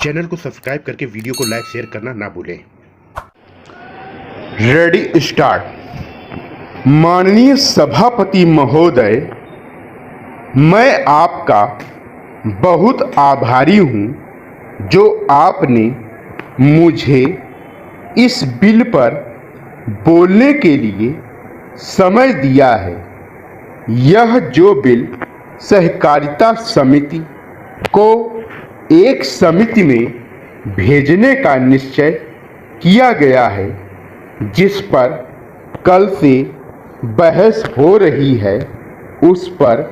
Channel को subscribe करके video को लाइक शेयर करना ना भूलें। Ready start. माननीय सभापति महोदय, मैं आपका बहुत आभारी हूं जो आपने मुझे इस बिल पर बोलने के लिए समय दिया है। यह जो बिल सहकारिता समिति को एक समिति में भेजने का निश्चय किया गया है, जिस पर कल से बहस हो रही है, उस पर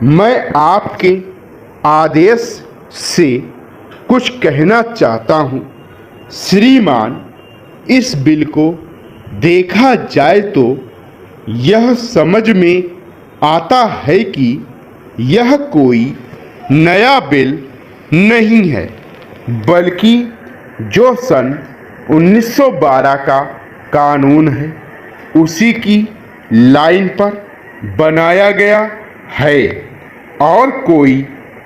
मैं आपके आदेश से कुछ कहना चाहता हूं। श्रीमान, इस बिल को देखा जाए तो यह समझ में आता है कि यह कोई नया बिल नहीं है, बल्कि जो सन 1912 का कानून है उसी की लाइन पर बनाया गया है और कोई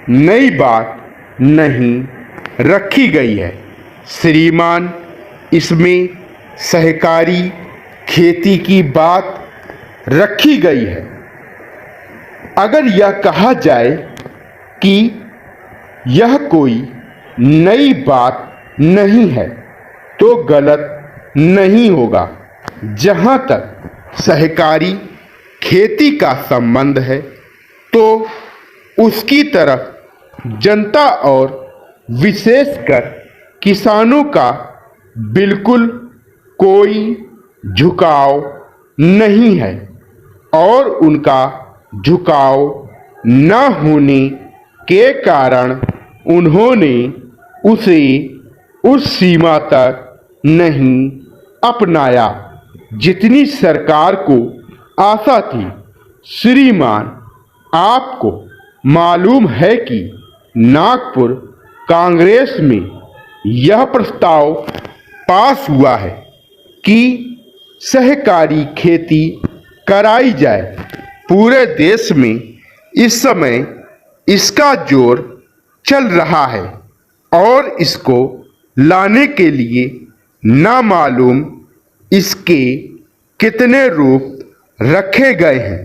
नई बात नहीं रखी गई है। श्रीमान, इसमें सहकारी खेती की बात रखी गई है। अगर यह कहा जाए कि यह कोई नई बात नहीं है तो गलत नहीं होगा। जहाँ तक सहकारी खेती का संबंध है तो उसकी तरफ जनता और विशेषकर किसानों का बिल्कुल कोई झुकाव नहीं है और उनका झुकाव न होने के कारण उन्होंने उसे उस सीमा तक नहीं अपनाया जितनी सरकार को आशा थी। श्रीमान, आपको मालूम है कि नागपुर कांग्रेस में यह प्रस्ताव पास हुआ है कि सहकारी खेती कराई जाए। पूरे देश में इस समय इसका जोर चल रहा है और इसको लाने के लिए ना मालूम इसके कितने रूप रखे गए हैं।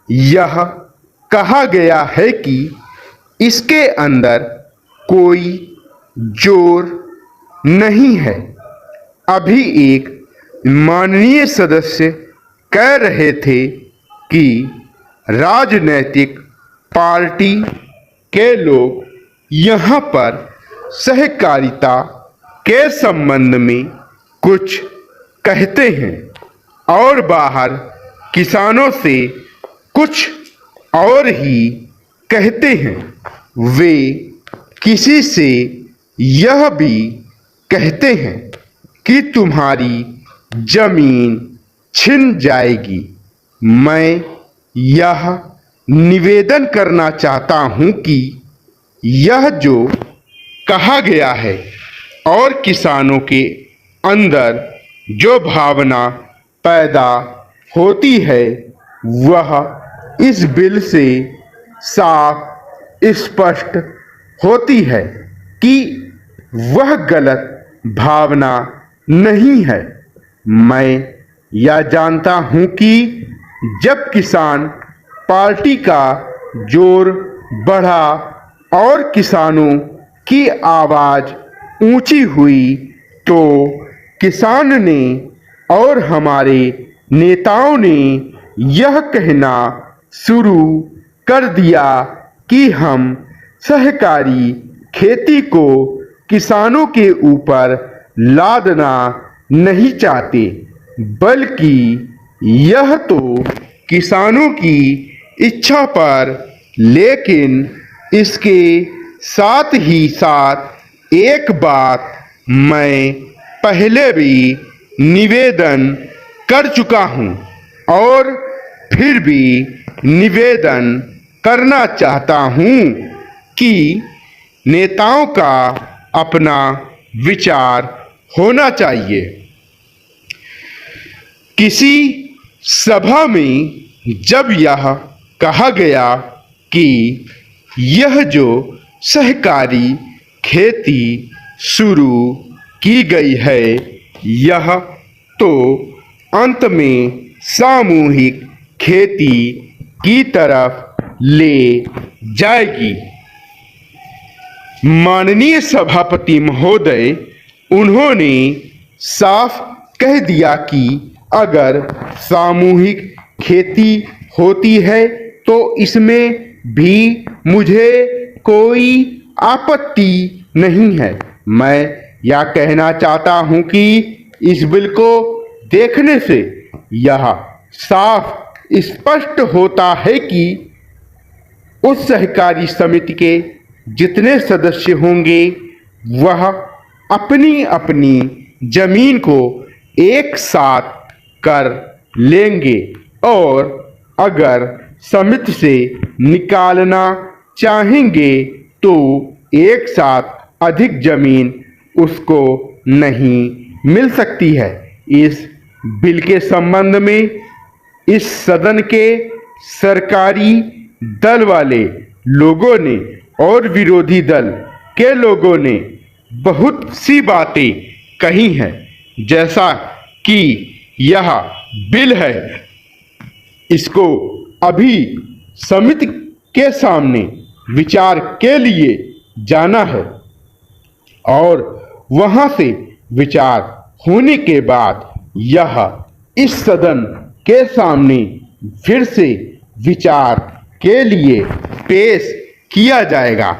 यह कहा गया है कि इसके अंदर कोई जोर नहीं है। अभी एक माननीय सदस्य कह रहे थे कि राजनीतिक पार्टी के लोग यहाँ पर सहकारिता के संबंध में कुछ कहते हैं और बाहर किसानों से कुछ और ही कहते हैं। वे किसी से यह भी कहते हैं कि तुम्हारी जमीन छिन जाएगी। मैं यह निवेदन करना चाहता हूं कि यह जो कहा गया है और किसानों के अंदर जो भावना पैदा होती है वह इस बिल से साफ स्पष्ट होती है कि वह गलत भावना नहीं है। मैं यह जानता हूं कि जब किसान पार्टी का जोर बढ़ा और किसानों की आवाज़ ऊंची हुई तो किसान ने और हमारे नेताओं ने यह कहना शुरू कर दिया कि हम सहकारी खेती को किसानों के ऊपर लादना नहीं चाहते, बल्कि यह तो किसानों की इच्छा पर, लेकिन इसके साथ ही साथ एक बात मैं पहले भी निवेदन कर चुका हूं और फिर भी निवेदन करना चाहता हूं कि नेताओं का अपना विचार होना चाहिए। किसी सभा में जब यह कहा गया कि यह जो सहकारी खेती शुरू की गई है, यह तो अंत में सामूहिक खेती की तरफ ले जाएगी। माननीय सभापति महोदय, उन्होंने साफ कह दिया कि अगर सामूहिक खेती होती है तो इसमें भी मुझे कोई आपत्ति नहीं है। मैं यह कहना चाहता हूं कि इस बिल को देखने से यह साफ स्पष्ट होता है कि उस सहकारी समिति के जितने सदस्य होंगे वह अपनी अपनी जमीन को एक साथ कर लेंगे और अगर समिति से निकालना चाहेंगे तो एक साथ अधिक जमीन उसको नहीं मिल सकती है। इस बिल के संबंध में इस सदन के सरकारी दल वाले लोगों ने और विरोधी दल के लोगों ने बहुत सी बातें कही हैं, जैसा कि यह बिल है, इसको अभी समिति के सामने विचार के लिए जाना है और वहां से विचार होने के बाद यह इस सदन के सामने फिर से विचार के लिए पेश किया जाएगा।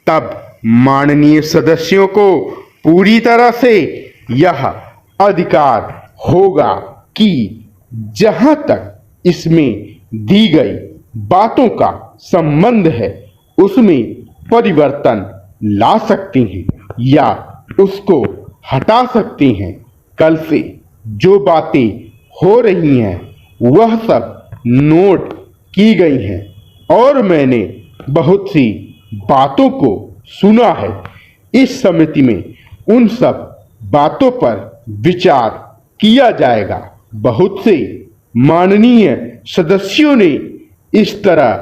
तब माननीय सदस्यों को पूरी तरह से यह अधिकार होगा कि जहां तक इसमें दी गई बातों का संबंध है उसमें परिवर्तन ला सकते हैं या उसको हटा सकते हैं। कल से जो बातें हो रही हैं वह सब नोट की गई हैं और मैंने बहुत सी बातों को सुना है। इस समिति में उन सब बातों पर विचार किया जाएगा। बहुत से माननीय सदस्यों ने इस तरह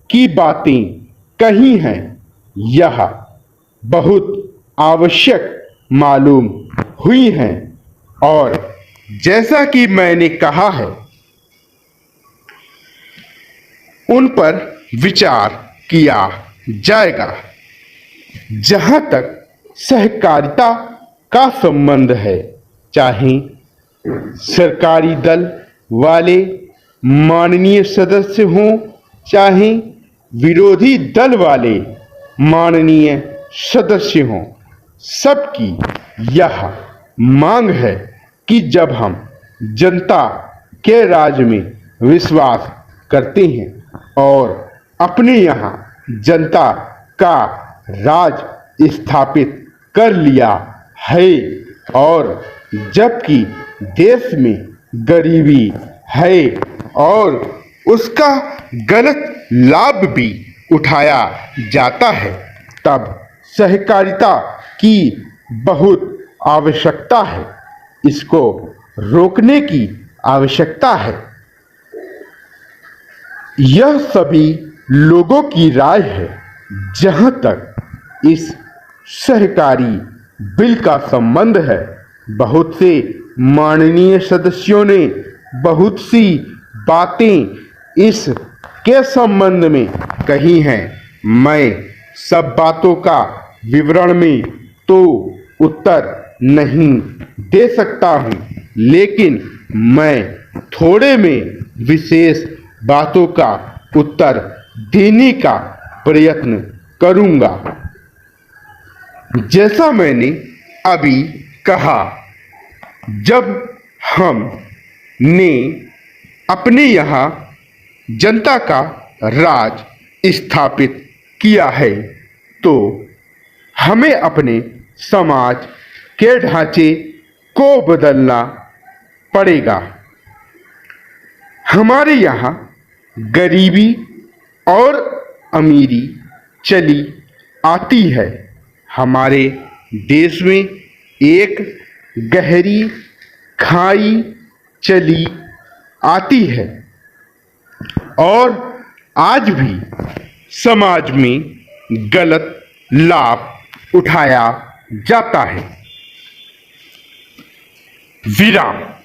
की बातें कही हैं। यह बहुत आवश्यक मालूम हुई हैं और जैसा कि मैंने कहा है उन पर विचार किया जाएगा। जहां तक सहकारिता का संबंध है, चाहे सरकारी दल वाले माननीय सदस्य हों चाहे विरोधी दल वाले माननीय सदस्य हों, सबकी यह मांग है कि जब हम जनता के राज में विश्वास करते हैं और अपने यहाँ जनता का राज स्थापित कर लिया है और जबकि देश में गरीबी है और उसका गलत लाभ भी उठाया जाता है, तब सहकारिता की बहुत आवश्यकता है। इसको रोकने की आवश्यकता है। यह सभी लोगों की राय है। जहां तक इस सहकारी बिल का संबंध है, बहुत से माननीय सदस्यों ने बहुत सी बातें इस के संबंध में कही हैं। मैं सब बातों का विवरण में तो उत्तर नहीं दे सकता हूं, लेकिन मैं थोड़े में विशेष बातों का उत्तर देने का प्रयत्न करूंगा। जैसा मैंने अभी कहा, जब हमने अपने यहाँ जनता का राज स्थापित किया है तो हमें अपने समाज के ढांचे को बदलना पड़ेगा। हमारे यहाँ गरीबी और अमीरी चली आती है। हमारे देश में एक गहरी खाई चली आती है और आज भी समाज में गलत लाभ उठाया जाता है। विराम।